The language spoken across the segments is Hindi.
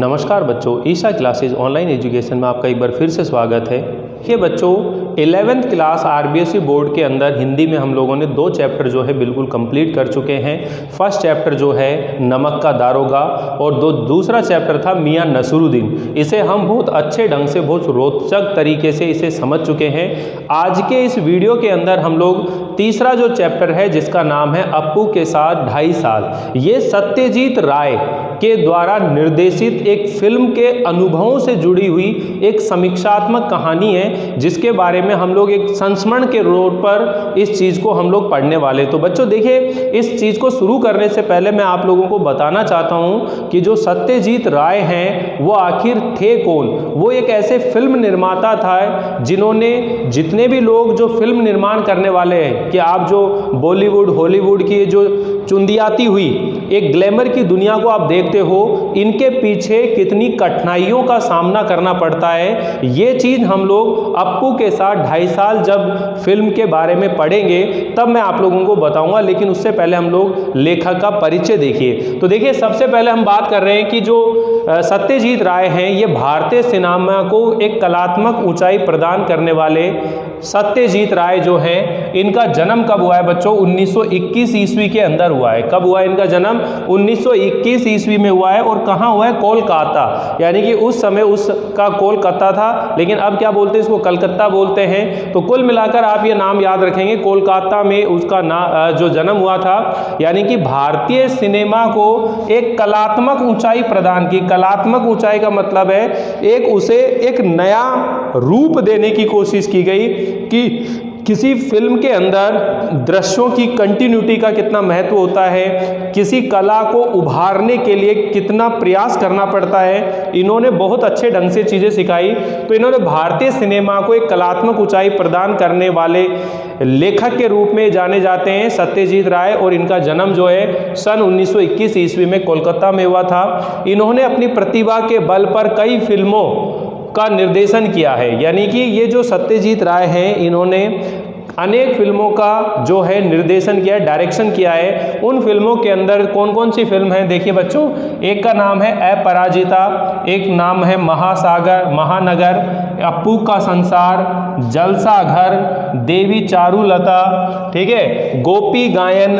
नमस्कार बच्चों, ईशा क्लासेज ऑनलाइन एजुकेशन में आपका एक बार फिर से स्वागत है। ये बच्चों 11th क्लास आरबीएसई बोर्ड के अंदर हिंदी में हम लोगों ने 2 चैप्टर जो है बिल्कुल कंप्लीट कर चुके हैं। फर्स्ट चैप्टर जो है नमक का दारोगा और दूसरा चैप्टर था मियां नसरुद्दीन। इसे हम बहुत अच्छे ढंग से, बहुत रोचक तरीके से इसे समझ चुके हैं। आज के इस वीडियो के अंदर हम लोग तीसरा जो चैप्टर है जिसका नाम है अप्पू के साथ 2.5 साल, ये सत्यजीत राय के द्वारा निर्देशित एक फिल्म के अनुभवों से जुड़ी हुई एक समीक्षात्मक कहानी है, जिसके बारे में हम लोग एक संस्मरण के तौर पर इस चीज़ को हम लोग पढ़ने वाले। तो बच्चों देखिए, इस चीज़ को शुरू करने से पहले मैं आप लोगों को बताना चाहता हूं कि जो सत्यजीत राय हैं वो आखिर थे कौन। वो एक ऐसे फिल्म निर्माता था जिन्होंने, जितने भी लोग जो फिल्म निर्माण करने वाले हैं, कि आप जो बॉलीवुड हॉलीवुड की जो चुंदियाती हुई एक ग्लैमर की दुनिया को आप देखते हो, इनके पीछे कितनी कठिनाइयों का सामना करना पड़ता है, ये चीज़ हम लोग अप्पू के साथ 2.5 साल जब फिल्म के बारे में पढ़ेंगे तब मैं आप लोगों को बताऊंगा। लेकिन उससे पहले हम लोग लेखक का परिचय देखिए। तो देखिए, सबसे पहले हम बात कर रहे हैं कि जो सत्यजीत राय हैं, ये भारतीय सिनेमा को एक कलात्मक ऊंचाई प्रदान करने वाले सत्यजीत राय जो हैं, इनका जन्म कब हुआ है बच्चों? 1921 ईस्वी के अंदर हुआ है। कब हुआ है इनका जन्म? 1921 ईस्वी में हुआ है। और कहाँ हुआ है? कोलकाता, यानी कि उस समय उसका कोलकाता था, लेकिन अब क्या बोलते हैं इसको? कलकत्ता बोलते हैं। तो कुल मिलाकर आप ये नाम याद रखेंगे, कोलकाता में उसका जो जन्म हुआ था, यानी कि भारतीय सिनेमा को एक कलात्मक ऊंचाई प्रदान की। कलात्मक ऊंचाई का मतलब है उसे एक नया रूप देने की कोशिश की गई कि किसी फिल्म के अंदर दृश्यों की कंटिन्यूटी का कितना महत्व होता है, किसी कला को उभारने के लिए कितना प्रयास करना पड़ता है। इन्होंने बहुत अच्छे ढंग से चीज़ें सिखाई। तो इन्होंने भारतीय सिनेमा को एक कलात्मक ऊंचाई प्रदान करने वाले लेखक के रूप में जाने जाते हैं सत्यजीत राय। और इनका जन्म जो है सन 1921 ईस्वी में कोलकाता में हुआ था। इन्होंने अपनी प्रतिभा के बल पर कई फिल्मों का निर्देशन किया है, यानी कि ये जो सत्यजीत राय हैं, इन्होंने अनेक फिल्मों का जो है निर्देशन किया है, डायरेक्शन किया है। उन फिल्मों के अंदर कौन कौन सी फिल्म है देखिए बच्चों, एक का नाम है अपराजिता, एक नाम है महानगर, अप्पू का संसार, जलसा घर, देवी चारुलता, ठीक है, गोपी गायन,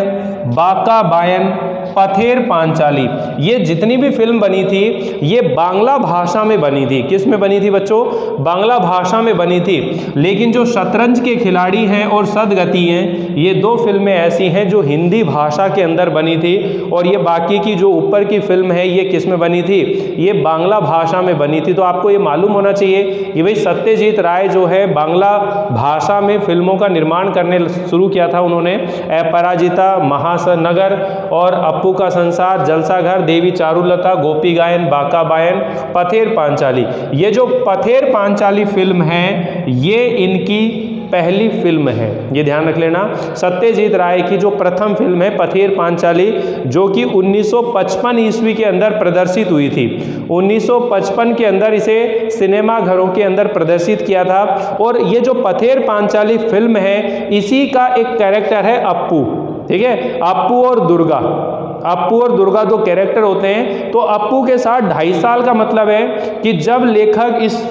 बाका बायन, पथेर पांचाली। ये जितनी भी फिल्म बनी थी ये बांग्ला भाषा में बनी थी। किस में बनी थी बच्चों? बांग्ला भाषा में बनी थी। लेकिन जो शतरंज के खिलाड़ी हैं और सदगति हैं, ये 2 फिल्में ऐसी हैं जो हिंदी भाषा के अंदर बनी थी। और ये बाकी की जो ऊपर की फिल्म है ये किस में बनी थी? ये बांग्ला भाषा में बनी थी। तो आपको ये मालूम होना चाहिए कि भाई सत्यजीत राय जो है बांग्ला भाषा में फिल्मों का निर्माण करने शुरू किया था उन्होंने। अपराजिता, महानगर और अप्पू का संसार, जलसा घर, देवी चारुलता, गोपी गायन, बाका बायन, पथेर पांचाली। ये जो पथेर पांचाली फिल्म है ये इनकी पहली फिल्म है, ये ध्यान रख लेना। सत्यजीत राय की जो प्रथम फिल्म है पथेर पांचाली, जो कि 1955 ईस्वी के अंदर प्रदर्शित हुई थी। 1955 के अंदर इसे सिनेमा घरों के अंदर प्रदर्शित किया था। और ये जो पथेर पांचाली फिल्म है, इसी का एक कैरेक्टर है अप्पू, ठीक है। अप्पू और दुर्गा 2 कैरेक्टर होते हैं। तो अप्पू के साथ 2.5 साल का मतलब है कि जब लेखक इस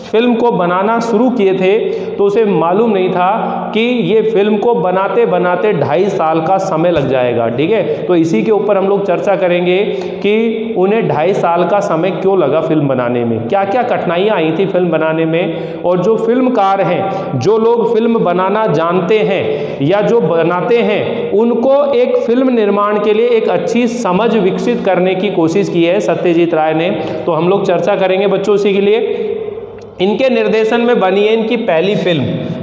फिल्म को बनाना शुरू किए थे तो उसे मालूम नहीं था कि ये फिल्म को बनाते बनाते 2.5 साल का समय लग जाएगा, ठीक है। तो इसी के ऊपर हम लोग चर्चा करेंगे कि उन्हें 2.5 साल का समय क्यों लगा फिल्म बनाने में, क्या क्या कठिनाइयाँ आई थी फिल्म बनाने में। और जो फिल्मकार हैं, जो लोग फिल्म बनाना जानते हैं या जो बनाते हैं, उनको एक फिल्म निर्माण के लिए एक अच्छी समझ विकसित करने की कोशिश की है सत्यजीत राय ने। तो हम लोग चर्चा करेंगे बच्चों इसी के लिए। इनके निर्देशन में बनी है इनकी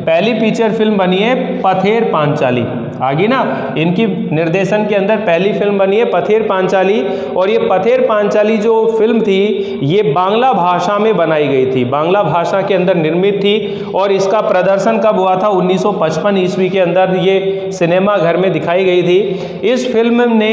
पहली फीचर फिल्म बनी है पथेर पांचाली। आगे ना, इनकी निर्देशन के अंदर पहली फिल्म बनी है पथेर पांचाली। और ये पथेर पांचाली जो फिल्म थी ये बांग्ला भाषा में बनाई गई थी, बांग्ला भाषा के अंदर निर्मित थी। और इसका प्रदर्शन कब हुआ था? 1955 ईस्वी के अंदर ये सिनेमा घर में दिखाई गई थी। इस फिल्म ने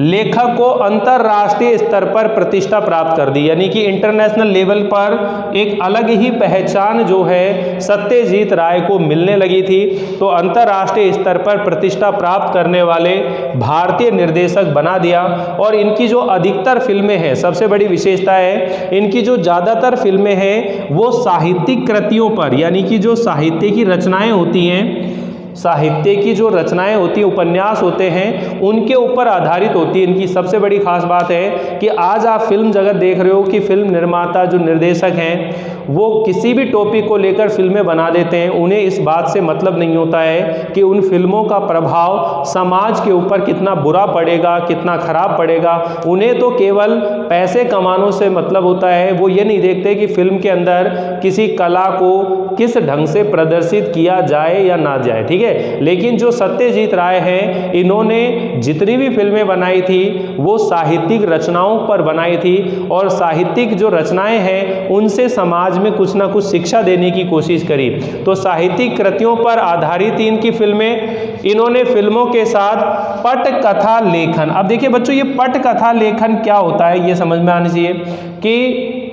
लेखक को अंतर्राष्ट्रीय स्तर पर प्रतिष्ठा प्राप्त कर दी, यानी कि इंटरनेशनल लेवल पर एक अलग ही पहचान जो है सत्यजीत राय को वो मिलने लगी थी, तो अंतर्राष्ट्रीय स्तर पर प्रतिष्ठा प्राप्त करने वाले भारतीय निर्देशक बना दिया। और इनकी जो अधिकतर फिल्में हैं, सबसे बड़ी विशेषता है इनकी जो ज़्यादातर फिल्में हैं वो साहित्यिक कृतियों पर, यानी कि जो साहित्य की रचनाएं होती हैं, साहित्य की जो रचनाएं होती हैं, उपन्यास होते हैं, उनके ऊपर आधारित होती है। इनकी सबसे बड़ी खास बात है कि आज आप फिल्म जगत देख रहे हो कि फिल्म निर्माता जो निर्देशक हैं वो किसी भी टॉपिक को लेकर फिल्में बना देते हैं। उन्हें इस बात से मतलब नहीं होता है कि उन फिल्मों का प्रभाव समाज के ऊपर कितना बुरा पड़ेगा, कितना खराब पड़ेगा। उन्हें तो केवल पैसे कमाने से मतलब होता है। वो ये नहीं देखते कि फिल्म के अंदर किसी कला को किस ढंग से प्रदर्शित किया जाए या ना जाए, ठीक है। लेकिन जो सत्यजीत राय हैं, इन्होंने जितनी भी फिल्में बनाई थी वो साहित्यिक रचनाओं पर बनाई थी, और साहित्यिक जो रचनाएं हैं उनसे समाज में कुछ ना कुछ शिक्षा देने की कोशिश करी। तो साहित्यिक कृतियों पर आधारित इनकी फिल्में। इन्होंने फिल्मों के साथ पटकथा लेखन, अब देखिए बच्चों ये पटकथा लेखन क्या होता है ये समझ में आना चाहिए कि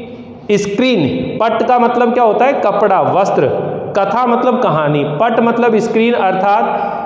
स्क्रीन, पट का मतलब क्या होता है, कपड़ा, वस्त्र, कथा मतलब कहानी, पट मतलब स्क्रीन, अर्थात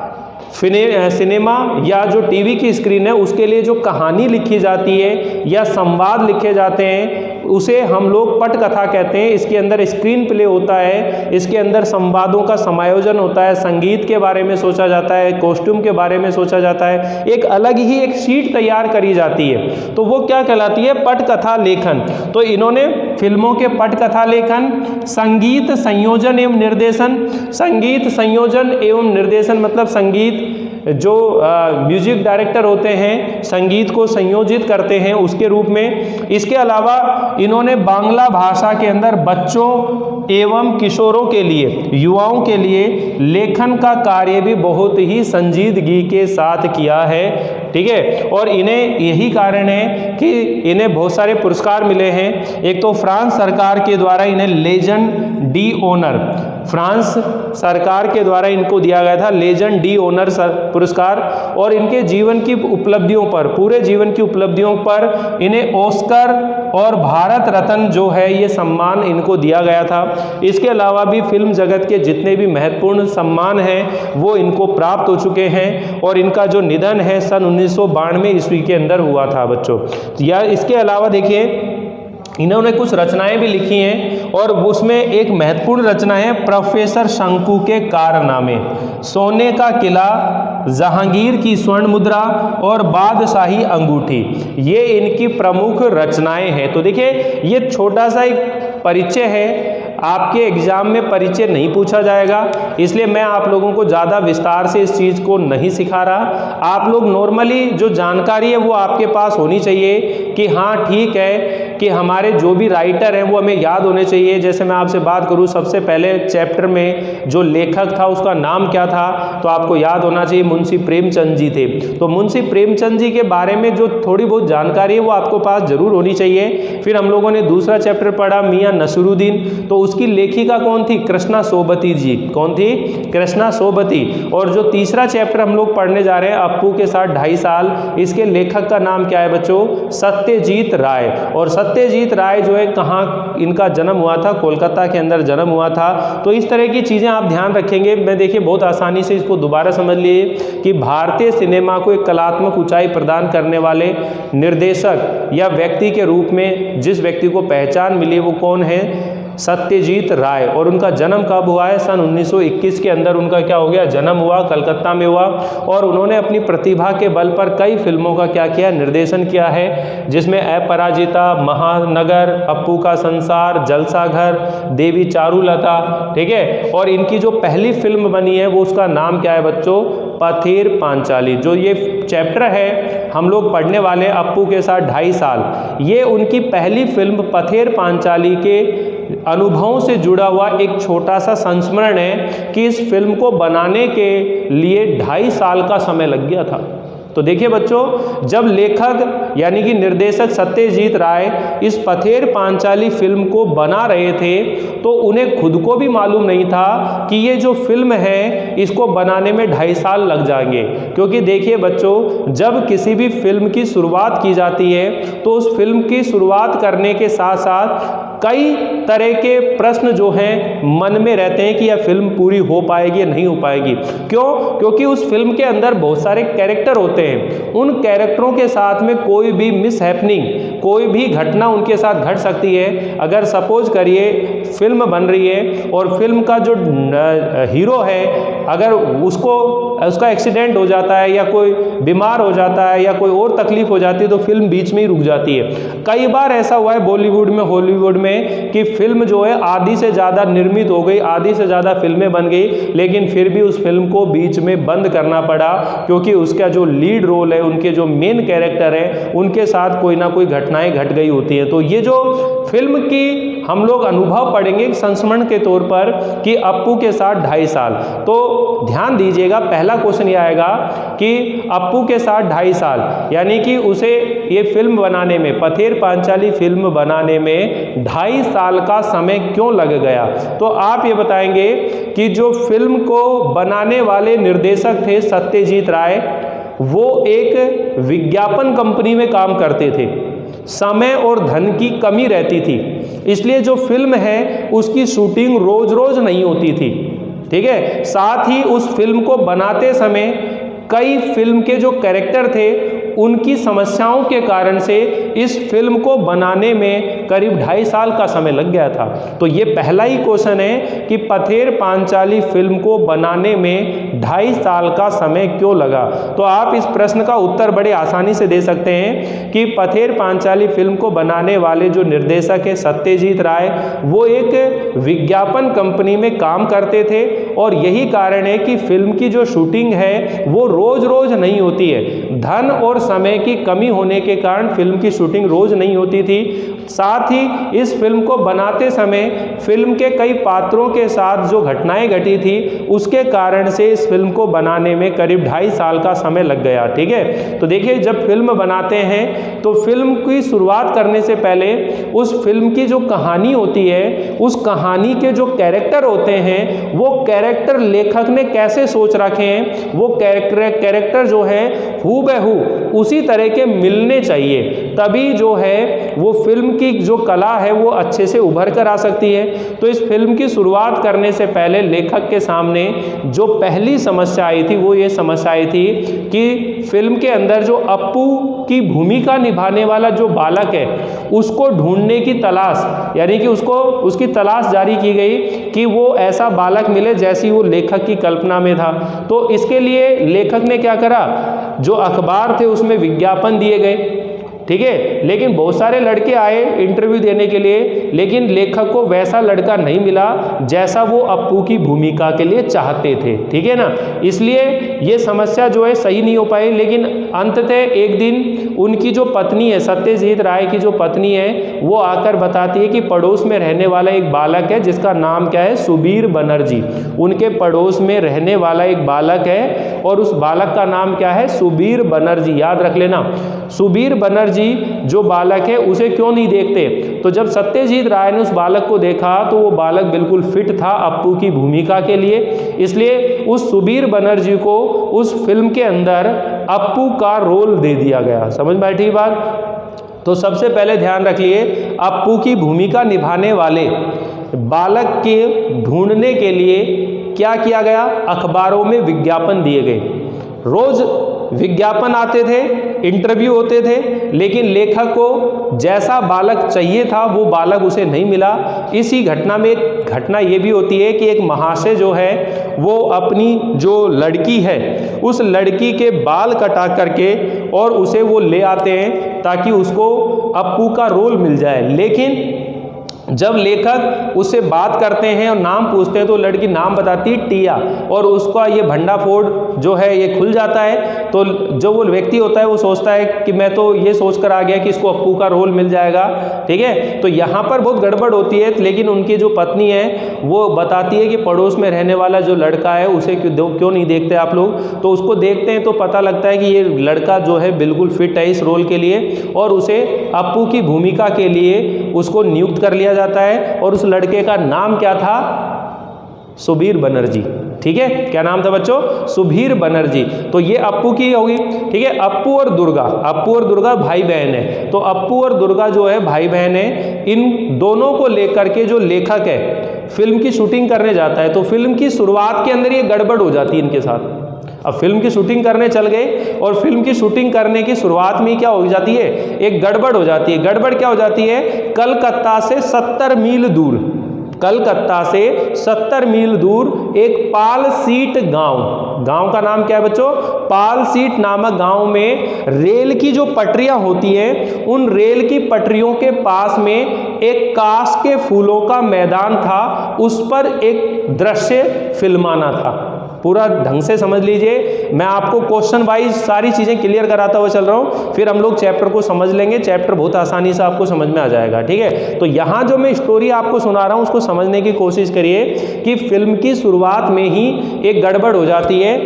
सिनेमा या जो टीवी की स्क्रीन है उसके लिए जो कहानी लिखी जाती है या संवाद लिखे जाते हैं उसे हम लोग पटकथा कहते हैं। इसके अंदर स्क्रीन प्ले होता है, इसके अंदर संवादों का समायोजन होता है, संगीत के बारे में सोचा जाता है, कॉस्ट्यूम के बारे में सोचा जाता है, एक अलग ही एक शीट तैयार करी जाती है, तो वो क्या कहलाती है, पटकथा लेखन। तो इन्होंने फिल्मों के पटकथा लेखन, संगीत संयोजन एवं निर्देशन, संगीत संयोजन एवं निर्देशन मतलब संगीत जो म्यूजिक डायरेक्टर होते हैं संगीत को संयोजित करते हैं उसके रूप में। इसके अलावा इन्होंने बांग्ला भाषा के अंदर बच्चों एवं किशोरों के लिए, युवाओं के लिए लेखन का कार्य भी बहुत ही संजीदगी के साथ किया है, ठीक है। और इन्हें यही कारण है कि इन्हें बहुत सारे पुरस्कार मिले हैं। एक तो फ्रांस सरकार के द्वारा इन्हें लेजेंड डी ऑनर, फ्रांस सरकार के द्वारा इनको दिया गया था लेजेंड डी ऑनर पुरस्कार, और इनके जीवन की उपलब्धियों पर, पूरे जीवन की उपलब्धियों पर इन्हें ऑस्कर और भारत रत्न जो है ये सम्मान इनको दिया गया था। इसके अलावा भी फिल्म जगत के जितने भी महत्वपूर्ण सम्मान हैं वो इनको प्राप्त हो चुके हैं, और इनका जो निधन है सन 1992 ईस्वी के अंदर हुआ था बच्चों। या इसके अलावा देखिए इन्होंने कुछ रचनाएं भी लिखी हैं, और उसमें एक महत्वपूर्ण रचना है प्रोफेसर शंकु के कारनामे, सोने का किला, जहांगीर की स्वर्ण मुद्रा और बादशाही अंगूठी, ये इनकी प्रमुख रचनाएं हैं। तो देखिए ये छोटा सा एक परिचय है, आपके एग्जाम में परिचय नहीं पूछा जाएगा, इसलिए मैं आप लोगों को ज़्यादा विस्तार से इस चीज़ को नहीं सिखा रहा। आप लोग नॉर्मली जो जानकारी है वो आपके पास होनी चाहिए कि हाँ ठीक है कि हमारे जो भी राइटर हैं वो हमें याद होने चाहिए। जैसे मैं आपसे बात करूँ, सबसे पहले चैप्टर में जो लेखक था उसका नाम क्या था, तो आपको याद होना चाहिए मुंशी प्रेमचंद जी थे। तो मुंशी प्रेमचंद जी के बारे में जो थोड़ी बहुत जानकारी है वो आपको पास जरूर होनी चाहिए। फिर हम लोगों ने दूसरा चैप्टर पढ़ा मियाँ नसरुद्दीन, तो उसकी लेखिका कौन थी, कृष्णा सोबती जी, कौन थी, कृष्णा सोबती। और जो तीसरा चैप्टर हम लोग पढ़ने जा रहे हैं अप्पू के साथ 2.5 साल, इसके लेखक का नाम क्या है बच्चों, सत्यजीत राय। और सत्यजीत राय जो है कहाँ इनका जन्म हुआ था, कोलकाता के अंदर जन्म हुआ था। तो इस तरह की चीज़ें आप ध्यान रखेंगे। मैं देखिए बहुत आसानी से इसको दोबारा समझ लिए कि भारतीय सिनेमा को एक कलात्मक ऊंचाई प्रदान करने वाले निर्देशक या व्यक्ति के रूप में जिस व्यक्ति को पहचान मिली वो कौन है, सत्यजीत राय। और उनका जन्म कब हुआ है, सन 1921 के अंदर उनका क्या हो गया, जन्म हुआ, कलकत्ता में हुआ। और उन्होंने अपनी प्रतिभा के बल पर कई फिल्मों का क्या किया, निर्देशन किया है, जिसमें अपराजिता, महानगर, अप्पू का संसार, जलसाघर, देवी चारुलता, ठीक है। और इनकी जो पहली फिल्म बनी है वो उसका नाम क्या है बच्चों, पथेर पांचाली। जो ये चैप्टर है हम लोग पढ़ने वाले अप्पू के साथ 2.5 साल, ये उनकी पहली फिल्म पथेर पांचाली के अनुभवों से जुड़ा हुआ एक छोटा सा संस्मरण है कि इस फिल्म को बनाने के लिए 2.5 साल का समय लग गया था। तो देखिए बच्चों, जब लेखक यानी कि निर्देशक सत्यजीत राय इस पथेर पांचाली फिल्म को बना रहे थे तो उन्हें खुद को भी मालूम नहीं था कि ये जो फिल्म है इसको बनाने में 2.5 साल लग जाएंगे। क्योंकि देखिए बच्चों, जब किसी भी फिल्म की शुरुआत की जाती है तो उस फिल्म की शुरुआत करने के साथ साथ कई तरह के प्रश्न जो हैं मन में रहते हैं कि यह फिल्म पूरी हो पाएगी या नहीं हो पाएगी। क्यों? क्योंकि उस फिल्म के अंदर बहुत सारे कैरेक्टर होते हैं, उन कैरेक्टरों के साथ में कोई भी मिस हैपनिंग, कोई भी घटना उनके साथ घट सकती है। अगर सपोज करिए फिल्म बन रही है और फिल्म का जो हीरो है अगर उसका एक्सीडेंट हो जाता है या कोई बीमार हो जाता है या कोई और तकलीफ हो जाती है तो फिल्म बीच में ही रुक जाती है। कई बार ऐसा हुआ है बॉलीवुड में, हॉलीवुड में कि फिल्म जो है आधी से ज़्यादा निर्मित हो गई, आधी से ज़्यादा फिल्में बन गई, लेकिन फिर भी उस फिल्म को बीच में बंद करना पड़ा क्योंकि उसका जो लीड रोल है, उनके जो मेन कैरेक्टर है, उनके साथ कोई ना कोई घटनाएं घट गई होती हैं। तो ये जो फिल्म की हम लोग अनुभव पढ़ेंगे संस्मरण के तौर पर कि अप्पू के साथ 2.5 साल, तो ध्यान दीजिएगा पहला क्वेश्चन ये आएगा कि अप्पू के साथ 2.5 साल यानी कि उसे ये फिल्म बनाने में, पथेर पांचाली फिल्म बनाने में 2.5 साल का समय क्यों लग गया। तो आप ये बताएंगे कि जो फिल्म को बनाने वाले निर्देशक थे सत्यजीत राय, वो एक विज्ञापन कंपनी में काम करते थे, समय और धन की कमी रहती थी, इसलिए जो फिल्म है उसकी शूटिंग रोज रोज नहीं होती थी। ठीक है, साथ ही उस फिल्म को बनाते समय कई फिल्म के जो कैरेक्टर थे उनकी समस्याओं के कारण से इस फिल्म को बनाने में करीब 2.5 साल का समय लग गया था। तो ये पहला ही क्वेश्चन है कि पथेर पांचाली फिल्म को बनाने में 2.5 साल का समय क्यों लगा। तो आप इस प्रश्न का उत्तर बड़े आसानी से दे सकते हैं कि पथेर पांचाली फिल्म को बनाने वाले जो निर्देशक है सत्यजीत राय, वो एक विज्ञापन कंपनी में काम करते थे और यही कारण है कि फिल्म की जो शूटिंग है वो रोज रोज नहीं होती है। धन और समय की कमी होने के कारण फिल्म की शूटिंग रोज नहीं होती थी। साथ ही इस फिल्म को बनाते समय फिल्म के कई पात्रों के साथ जो घटनाएं घटी थी उसके कारण से इस फिल्म को बनाने में करीब 2.5 साल का समय लग गया। ठीक है, तो देखिए जब फिल्म बनाते हैं तो फिल्म की शुरुआत करने से पहले उस फिल्म की जो कहानी होती है, उस कहानी के जो कैरेक्टर होते हैं, वो कैरेक्टर लेखक ने कैसे सोच रखे हैं, वो कैरेक्टर जो है हूबहू उसी तरह के मिलने चाहिए, तभी जो है वो फिल्म की जो कला है वो अच्छे से उभर कर आ सकती है। तो इस फिल्म की शुरुआत करने से पहले लेखक के सामने जो पहली समस्या आई थी वो ये समस्या आई थी कि फिल्म के अंदर जो अप्पू की भूमिका निभाने वाला जो बालक है उसको ढूंढने की तलाश, यानी कि उसकी तलाश जारी की गई कि वो ऐसा बालक मिले जैसी वो लेखक की कल्पना में था। तो इसके लिए लेखक ने क्या करा, जो अखबार थे उसमें विज्ञापन दिए गए। ठीक है, लेकिन बहुत सारे लड़के आए इंटरव्यू देने के लिए, लेकिन लेखक को वैसा लड़का नहीं मिला जैसा वो अप्पू की भूमिका के लिए चाहते थे। ठीक है ना, इसलिए ये समस्या जो है सही नहीं हो पाई। लेकिन अंततः एक दिन उनकी जो पत्नी है, सत्यजीत राय की जो पत्नी है, वो आकर बताती है कि पड़ोस में रहने वाला एक बालक है जिसका नाम क्या है, सुबीर बनर्जी। उनके पड़ोस में रहने वाला एक बालक है और उस बालक का नाम क्या है, सुबीर बनर्जी। याद रख लेना, सुबीर बनर्जी जो बालक है उसे क्यों नहीं देखते। तो जब सत्यजीत राय ने उस बालक को देखा तो वो बालक बिल्कुल फिट था अप्पू की भूमिका के लिए, इसलिए उस सुबीर बनर्जी को उस फिल्म के अंदर अप्पू का रोल दे दिया गया। समझ में आई ठीक बात। तो सबसे पहले ध्यान रखिए, अप्पू की भूमिका निभाने वाले बालक के ढूंढने के लिए क्या किया गया, अखबारों में विज्ञापन दिए गए। रोज विज्ञापन आते थे, इंटरव्यू होते थे, लेकिन लेखक को जैसा बालक चाहिए था वो बालक उसे नहीं मिला। इसी घटना में एक घटना ये भी होती है कि एक महाशय जो है वो अपनी जो लड़की है उस लड़की के बाल कटा करके और उसे वो ले आते हैं ताकि उसको अप्पू का रोल मिल जाए। लेकिन जब लेखक उससे बात करते हैं और नाम पूछते हैं तो लड़की नाम बताती है टिया, और उसका ये भंडाफोड़ जो है ये खुल जाता है। तो जो वो व्यक्ति होता है वो सोचता है कि मैं तो ये सोचकर आ गया कि इसको अप्पू का रोल मिल जाएगा। ठीक है, तो यहाँ पर बहुत गड़बड़ होती है। लेकिन उनकी जो पत्नी है वो बताती है कि पड़ोस में रहने वाला जो लड़का है उसे क्यों नहीं देखते आप लोग। तो उसको देखते हैं तो पता लगता है कि ये लड़का जो है बिल्कुल फिट है इस रोल के लिए, और उसे अप्पू की भूमिका के लिए उसको नियुक्त कर लिया जाता है। और उस लड़के का नाम क्या था, सुबीर बनर्जी। ठीक है, क्या नाम था बच्चों? सुधीर बनर्जी। तो ये अप्पू की होगी, ठीक है। अप्पू और दुर्गा भाई बहन है। तो अप्पू और दुर्गा जो है भाई बहन है। इन दोनों को लेकर के जो लेखक है फिल्म की शूटिंग करने जाता है। तो फिल्म की शुरुआत के अंदर ये गड़बड़ हो जाती है इनके साथ। अब फिल्म की शूटिंग करने चल गए और फिल्म की शूटिंग करने की शुरुआत में क्या हो जाती है? एक गड़बड़ हो जाती है। गड़बड़ क्या हो जाती है? कलकत्ता से 70 मील दूर, कलकत्ता से 70 मील दूर एक पालसीट गांव का नाम क्या है बच्चों? पालसीट नामक गांव में रेल की जो पटरियां होती हैं, उन रेल की पटरियों के पास में एक कांस के फूलों का मैदान था। उस पर एक दृश्य फिल्माना था। पूरा ढंग से समझ लीजिए, मैं आपको क्वेश्चन वाइज सारी चीज़ें क्लियर कराता हुआ चल रहा हूँ, फिर हम लोग चैप्टर को समझ लेंगे। चैप्टर बहुत आसानी से आपको समझ में आ जाएगा, ठीक है। तो यहाँ जो मैं स्टोरी आपको सुना रहा हूँ उसको समझने की कोशिश करिए कि फिल्म की शुरुआत में ही एक गड़बड़ हो जाती है।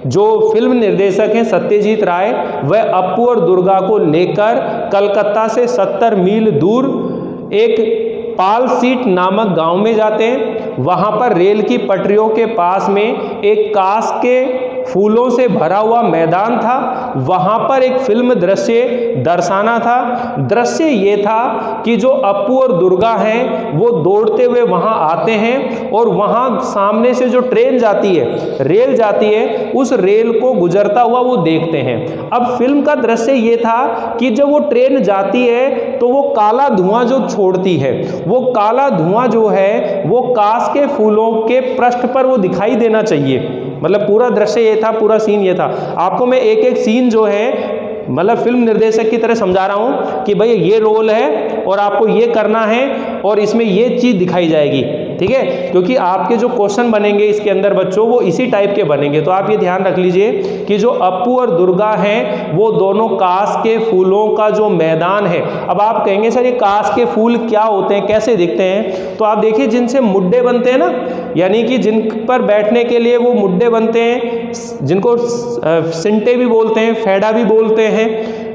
जो फिल्म निर्देशक हैं सत्यजीत राय, वह अप्पू और दुर्गा को लेकर कलकत्ता से 70 मील दूर एक पालसीट नामक गांव में जाते हैं। वहां पर रेल की पटरियों के पास में एक कांस के फूलों से भरा हुआ मैदान था। वहां पर एक फिल्म दृश्य दर्शाना था। दृश्य ये था कि जो अप्पू और दुर्गा हैं वो दौड़ते हुए वहां आते हैं और वहां सामने से जो ट्रेन जाती है, रेल जाती है, उस रेल को गुजरता हुआ वो देखते हैं। अब फिल्म का दृश्य ये था कि जब वो ट्रेन जाती है तो वो काला धुआं जो छोड़ती है, वो काला धुआं जो है वो कांस के फूलों के पृष्ठ पर वो दिखाई देना चाहिए। मतलब पूरा दृश्य ये था, पूरा सीन ये था। आपको मैं एक एक सीन जो है मतलब फिल्म निर्देशक की तरह समझा रहा हूं कि भाई ये रोल है और आपको ये करना है और इसमें ये चीज दिखाई जाएगी, ठीक है। क्योंकि आपके जो क्वेश्चन बनेंगे इसके अंदर बच्चों वो इसी टाइप के बनेंगे। तो आप ये ध्यान रख लीजिए कि जो अप्पू और दुर्गा हैं वो दोनों कांस के फूलों का जो मैदान है। अब आप कहेंगे सर ये कांस के फूल क्या होते हैं, कैसे दिखते हैं? तो आप देखिए जिनसे मुड्डे बनते हैं ना, यानी कि जिन पर बैठने के लिए वो मुड्डे बनते हैं, जिनको सिंटे भी बोलते हैं, फेड़ा भी बोलते हैं,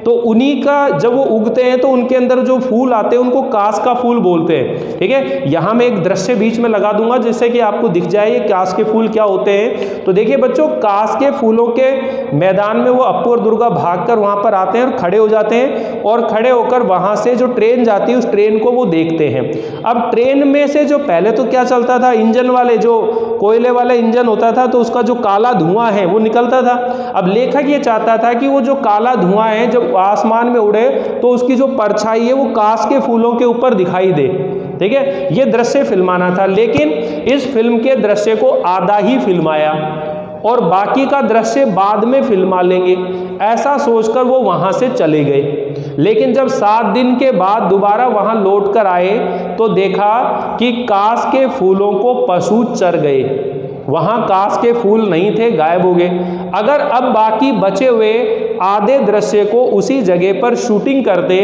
तो उन्हीं का जब वो उगते हैं तो उनके अंदर जो फूल आते हैं उनको कांस का फूल बोलते हैं, ठीक है। यहाँ मैं एक दृश्य बीच में लगा दूंगा जिससे कि आपको दिख जाए ये कांस के फूल क्या होते हैं। तो देखिए बच्चों, कांस के फूलों के मैदान में वो अप्पू और दुर्गा भागकर वहां पर आते हैं और खड़े हो जाते हैं और खड़े होकर वहां से जो ट्रेन जाती है उस ट्रेन को वो देखते हैं। अब ट्रेन में से जो पहले तो क्या चलता था, इंजन वाले जो कोयले वाला इंजन होता था तो उसका जो काला धुआं है वो निकलता था। अब लेखक ये चाहता था कि वो जो काला धुआं है जब आसमान में उड़े तो उसकी जो परछाई है वो कांस के फूलों के ऊपर दिखाई दे, ठीक है। ये दृश्य फिल्माना था, लेकिन इस फिल्म के दृश्य को आधा ही फिल्माया और बाकी का दृश्य बाद में फिल्मा लेंगे, ऐसा सोचकर वो वहां से चले गए। लेकिन जब 7 दिन के बाद दोबारा वहां लौट कर आए तो देखा कि कांस के फूलों को पशु चर गए। वहां कांस के फूल नहीं थे, गायब हो गए। अगर अब बाकी बचे हुए आधे दृश्य को उसी जगह पर शूटिंग करते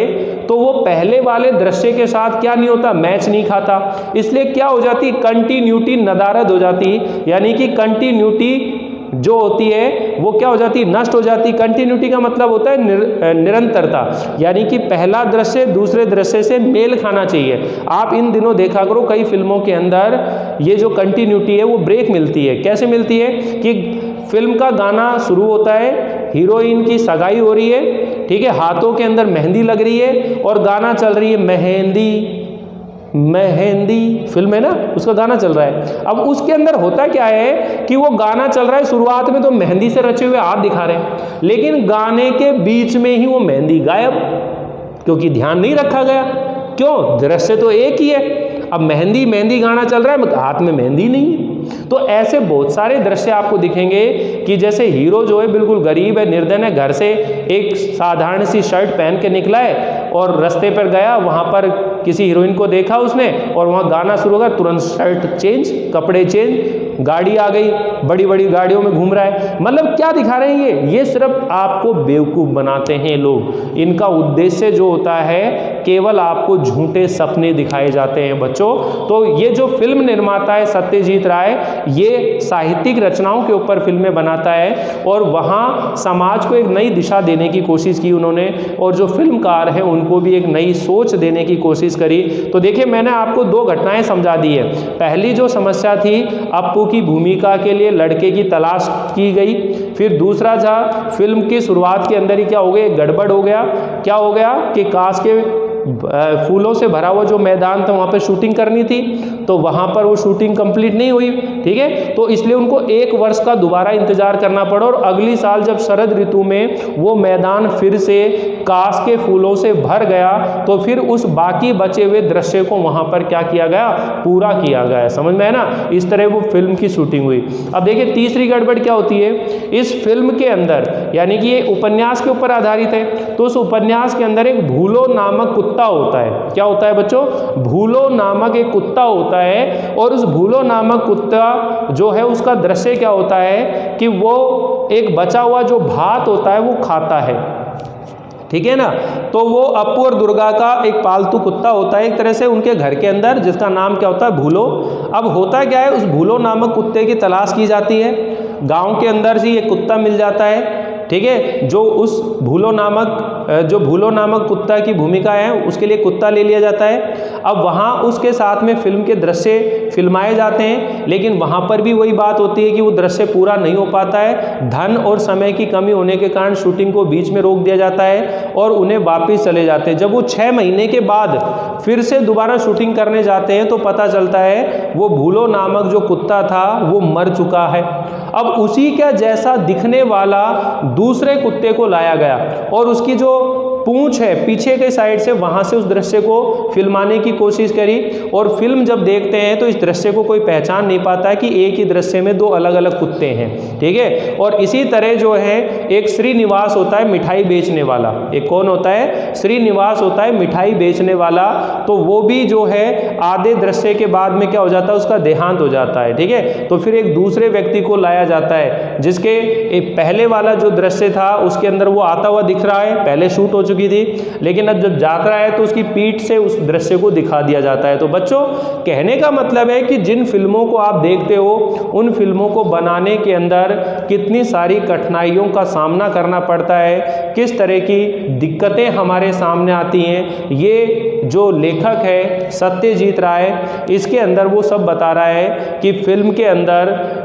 तो वो पहले वाले दृश्य के साथ क्या नहीं होता, मैच नहीं खाता। इसलिए क्या हो जाती, कंटिन्यूटी नदारद हो जाती, यानी कि कंटिन्यूटी जो होती है वो क्या हो जाती, नष्ट हो जाती। कंटिन्यूटी का मतलब होता है निरंतरता, यानी कि पहला दृश्य दूसरे दृश्य से मेल खाना चाहिए। आप इन दिनों देखा करो कई फिल्मों के अंदर ये जो कंटिन्यूटी है वो ब्रेक मिलती है। कैसे मिलती है कि फिल्म का गाना शुरू होता है, हीरोइन की सगाई हो रही है, ठीक है, हाथों के अंदर मेहंदी लग रही है और गाना चल रही है मेहंदी मेहंदी, फिल्म है ना, उसका गाना चल रहा है। अब उसके अंदर होता क्या है कि वो गाना चल रहा है, शुरुआत में तो मेहंदी से रचे हुए हाथ दिखा रहे हैं, लेकिन गाने के बीच में ही वो मेहंदी गायब, क्योंकि ध्यान नहीं रखा गया। क्यों? दृश्य तो एक ही है। अब मेहंदी मेहंदी गाना चल रहा है, हाथ में मेहंदी नहीं है। तो ऐसे बहुत सारे दृश्य आपको दिखेंगे कि जैसे हीरो जो है बिल्कुल गरीब है, निर्धन है, घर से एक साधारण सी शर्ट पहन के निकला है और रास्ते पर गया, वहाँ पर किसी हीरोइन को देखा उसने और वहाँ गाना शुरू होगा, तुरंत शर्ट चेंज, कपड़े चेंज, गाड़ी आ गई, बड़ी बड़ी गाड़ियों में घूम रहा है। मतलब क्या दिखा रहे हैं ये सिर्फ आपको बेवकूफ़ बनाते हैं लोग। इनका उद्देश्य जो होता है केवल आपको झूठे सपने दिखाए जाते हैं बच्चों। तो ये जो फिल्म निर्माता है सत्यजीत राय, ये साहित्यिक रचनाओं के ऊपर फिल्में बनाता है और वहाँ समाज को एक नई दिशा देने की कोशिश की उन्होंने, और जो फिल्मकार हैं उनको भी एक नई सोच देने की कोशिश करी। तो देखिए मैंने आपको 2 घटनाएं समझा दी है। पहली जो समस्या थी अप्पू की भूमिका के लिए लड़के की तलाश की गई। फिर दूसरा था फिल्म की शुरुआत के अंदर ही क्या हो गया, गड़बड़ हो गया। क्या हो गया कि कांच के फूलों से भरा हुआ जो मैदान था वहाँ पे शूटिंग करनी थी, तो वहाँ पर वो शूटिंग कंप्लीट नहीं हुई। ठीक है, तो इसलिए उनको 1 वर्ष का दोबारा इंतजार करना पड़ा और अगली साल जब शरद ऋतु में वो मैदान फिर से कांच के फूलों से भर गया तो फिर उस बाकी बचे हुए दृश्य को वहाँ पर क्या किया गया, पूरा किया गया। समझ में है ना, इस तरह वो फिल्म की शूटिंग हुई। अब देखिए तीसरी गड़बड़ क्या होती है इस फिल्म के अंदर, यानी कि ये उपन्यास के ऊपर आधारित है, तो उस उपन्यास के अंदर एक भूलो नामक कुत्ता होता है। क्या होता है बच्चों, भूलो नामक एक कुत्ता होता है, और उस भूलो नामक कुत्ता जो है उसका दृश्य क्या होता है कि वो एक बचा हुआ जो भात होता है वो खाता है। ठीक है ना, तो वो अप्पू और दुर्गा का एक पालतू कुत्ता होता है एक तरह से उनके घर के अंदर, जिसका नाम क्या होता है, भूलो। अब होता क्या है, उस भूलो नामक कुत्ते की तलाश की जाती है, गांव के अंदर से ये कुत्ता मिल जाता है। ठीक है, जो भूलो नामक कुत्ता की भूमिका है उसके लिए कुत्ता ले लिया जाता है। अब वहाँ उसके साथ में फिल्म के दृश्य फिल्माए जाते हैं, लेकिन वहाँ पर भी वही बात होती है कि वो दृश्य पूरा नहीं हो पाता है। धन और समय की कमी होने के कारण शूटिंग को बीच में रोक दिया जाता है और उन्हें वापस चले जाते हैं। जब वो 6 महीने के बाद फिर से दोबारा शूटिंग करने जाते हैं तो पता चलता है वो भूलो नामक जो कुत्ता था वो मर चुका है। अब उसी का जैसा दिखने वाला दूसरे कुत्ते को लाया गया और उसकी जो पूंछ है पीछे के साइड से, वहां से उस दृश्य को फिल्माने की कोशिश करी। और फिल्म जब देखते हैं तो इस दृश्य को कोई पहचान नहीं पाता है कि एक ही दृश्य में 2 अलग अलग कुत्ते हैं। ठीक है, और इसी तरह जो है एक श्रीनिवास होता है मिठाई बेचने वाला। एक कौन होता है, श्रीनिवास होता है मिठाई बेचने वाला। तो वो भी जो है आधे दृश्य के बाद में क्या हो जाता है, उसका देहांत हो जाता है। ठीक है, तो फिर एक दूसरे व्यक्ति को लाया जाता है जिसके एक पहले वाला जो दृश्य था उसके अंदर वो आता हुआ दिख रहा है, पहले शूट हो चुकी थी, लेकिन अब जब जाता है तो उसकी पीठ से उस दृश्य को दिखा दिया जाता है। तो बच्चों कहने का मतलब है कि जिन फिल्मों को आप देखते हो उन फिल्मों को बनाने के अंदर कितनी सारी कठिनाइयों का सामना करना पड़ता है, किस तरह की दिक्कतें हमारे सामने आती हैं, ये जो लेखक है सत्यजीत राय इसके अंदर वो सब बता रहा है कि फिल्म के अंदर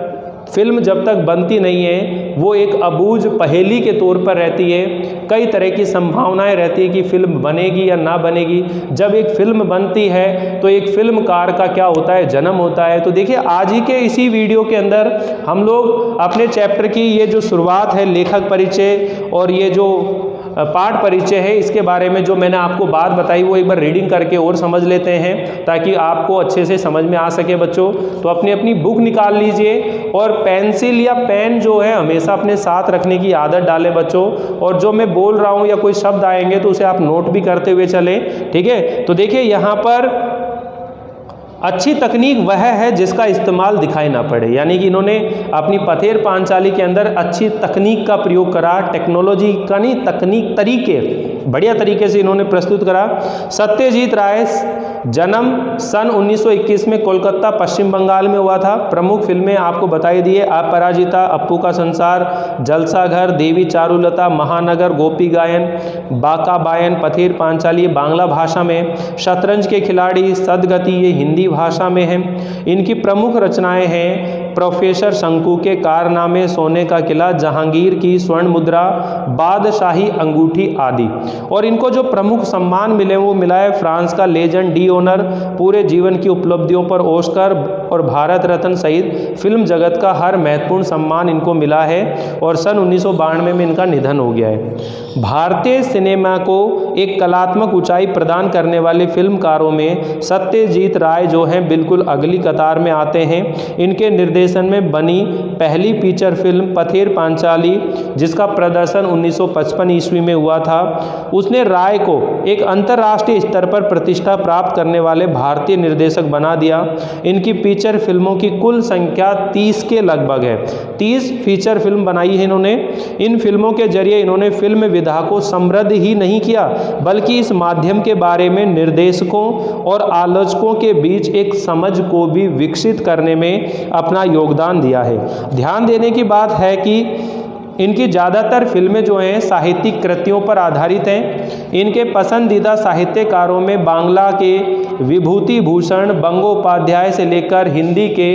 फिल्म जब तक बनती नहीं है वो एक अबूझ पहेली के तौर पर रहती है। कई तरह की संभावनाएं रहती है कि फिल्म बनेगी या ना बनेगी। जब एक फिल्म बनती है तो एक फिल्मकार का क्या होता है, जन्म होता है। तो देखिए आज ही के इसी वीडियो के अंदर हम लोग अपने चैप्टर की ये जो शुरुआत है लेखक परिचय और ये जो पाठ परिचय है इसके बारे में जो मैंने आपको बात बताई वो एक बार रीडिंग करके और समझ लेते हैं ताकि आपको अच्छे से समझ में आ सके। बच्चों तो अपनी अपनी बुक निकाल लीजिए और पेंसिल या पेन जो है हमेशा अपने साथ रखने की आदत डालें बच्चों। और जो मैं बोल रहा हूँ या कोई शब्द आएंगे तो उसे आप नोट भी करते हुए चलें। ठीक है, तो देखिए यहाँ पर अच्छी तकनीक वह है जिसका इस्तेमाल दिखाई ना पड़े, यानी कि इन्होंने अपनी पथेर पांचाली के अंदर अच्छी तकनीक का प्रयोग करा, टेक्नोलॉजी का नहीं तकनीक तरीके बढ़िया तरीके से इन्होंने प्रस्तुत करा। सत्यजीत राय जन्म सन 1921 में कोलकाता पश्चिम बंगाल में हुआ था। प्रमुख फिल्में आपको बताई दी है, अपराजिता, अप्पू का संसार, जलसाघर, देवी चारुलता, महानगर, गोपी गायन, बाका बायन, पथेर पांचाली बांग्ला भाषा में, शतरंज के खिलाड़ी, सदगति ये हिंदी भाषा में है। इनकी प्रमुख रचनाएं हैं प्रोफेसर शंकु के कारनामे, सोने का किला, जहांगीर की स्वर्ण मुद्रा, बादशाही अंगूठी आदि। और इनको जो प्रमुख सम्मान मिले वो मिला है फ्रांस का लेजेंड डी ऑनर, पूरे जीवन की उपलब्धियों पर ऑस्कर और भारत रत्न सहित फिल्म जगत का हर महत्वपूर्ण सम्मान इनको मिला है। और सन 1992 में इनका निधन हो गया है। भारतीय सिनेमा को एक कलात्मक ऊंचाई प्रदान करने वाले फिल्मकारों में सत्यजीत राय जो हैं बिल्कुल अगली कतार में आते हैं। इनके निर्देशन में बनी पहली फीचर फिल्म पथेर पांचाली जिसका प्रदर्शन 1955 ईस्वी में हुआ था, उसने राय को एक अंतर्राष्ट्रीय स्तर पर प्रतिष्ठा प्राप्त करने वाले भारतीय निर्देशक बना दिया। इनकी फीचर फिल्मों की कुल संख्या 30 के लगभग है। 30 फीचर फिल्म बनाई है इन्होंने। इन फिल्मों के जरिए इन्होंने फिल्म विधा को समृद्ध ही नहीं किया बल्कि इस माध्यम के बारे में निर्देशकों और आलोचकों के बीच एक समझ को भी विकसित करने में अपना योगदान दिया है। ध्यान देने की बात है कि इनकी ज़्यादातर फिल्में जो हैं साहित्यिक कृतियों पर आधारित हैं। इनके पसंदीदा साहित्यकारों में बांग्ला के विभूति भूषण बंगोपाध्याय से लेकर हिंदी के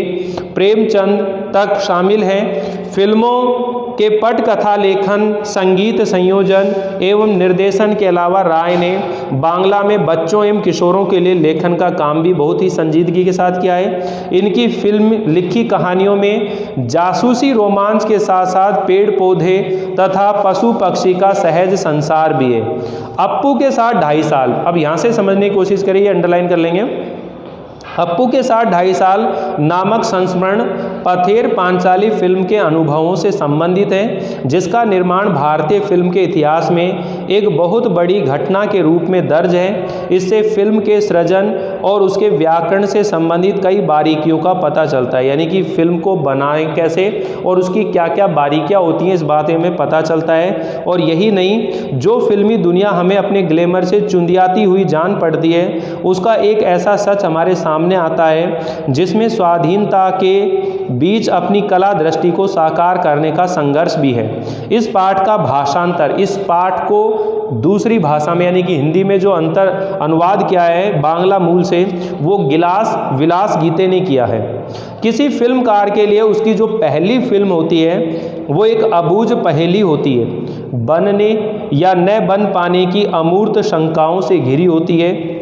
प्रेमचंद तक शामिल हैं। फिल्मों के पटकथा लेखन, संगीत संयोजन एवं निर्देशन के अलावा राय ने बांग्ला में बच्चों एवं किशोरों के लिए लेखन का काम भी बहुत ही संजीदगी के साथ किया है। इनकी फिल्म लिखी कहानियों में जासूसी रोमांच के साथ साथ पेड़ पौधे तथा पशु पक्षी का सहज संसार भी है। अप्पू के साथ 2.5 साल, अब यहाँ से समझने की कोशिश करिए, अंडरलाइन कर लेंगे। अप्पू के साथ 2.5 साल नामक संस्मरण पथेर पांचाली फिल्म के अनुभवों से संबंधित है, जिसका निर्माण भारतीय फिल्म के इतिहास में एक बहुत बड़ी घटना के रूप में दर्ज है। इससे फिल्म के सृजन और उसके व्याकरण से संबंधित कई बारीकियों का पता चलता है, यानी कि फिल्म को बनाएं कैसे और उसकी क्या क्या बारीकियां होती हैं इस बात में हमें पता चलता है। और यही नहीं, जो फिल्मी दुनिया हमें अपने ग्लैमर से चुंदियाती हुई जान पड़ती है, उसका एक ऐसा सच हमारे सामने आता है जिसमें स्वाधीनता के बीच अपनी कला दृष्टि को साकार करने का संघर्ष भी है। इस पाठ का भाषांतर, इस पाठ को दूसरी भाषा में यानी कि हिंदी में जो अनुवाद किया है बांग्ला मूल से, वो गिलास विलास गीते ने किया है। किसी फिल्मकार के लिए उसकी जो पहली फिल्म होती है वो एक अबूझ पहेली होती है, बनने या न बन पाने की अमूर्त शंकाओं से घिरी होती है।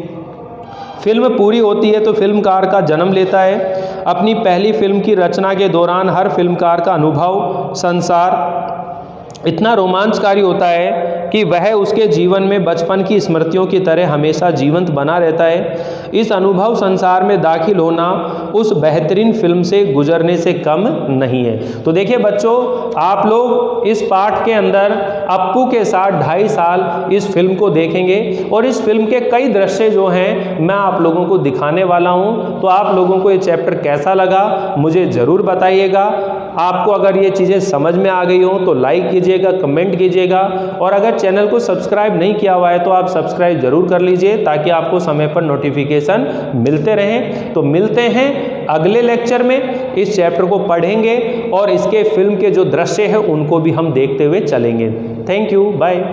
फिल्म पूरी होती है तो फिल्मकार का जन्म लेता है। अपनी पहली फिल्म की रचना के दौरान हर फिल्मकार का अनुभव संसार इतना रोमांचकारी होता है कि वह उसके जीवन में बचपन की स्मृतियों की तरह हमेशा जीवंत बना रहता है। इस अनुभव संसार में दाखिल होना उस बेहतरीन फिल्म से गुजरने से कम नहीं है। तो देखिए बच्चों, आप लोग इस पाठ के अंदर अप्पू के साथ 2.5 साल इस फिल्म को देखेंगे और इस फिल्म के कई दृश्य जो हैं मैं आप लोगों को दिखाने वाला हूं। तो आप लोगों को ये चैप्टर कैसा लगा मुझे ज़रूर बताइएगा। आपको अगर ये चीज़ें समझ में आ गई हो तो लाइक कीजिएगा, कमेंट कीजिएगा, और अगर चैनल को सब्सक्राइब नहीं किया हुआ है तो आप सब्सक्राइब जरूर कर लीजिए ताकि आपको समय पर नोटिफिकेशन मिलते रहें। तो मिलते हैं अगले लेक्चर में, इस चैप्टर को पढ़ेंगे और इसके फिल्म के जो दृश्य हैं उनको भी हम देखते हुए चलेंगे। Thank you, bye.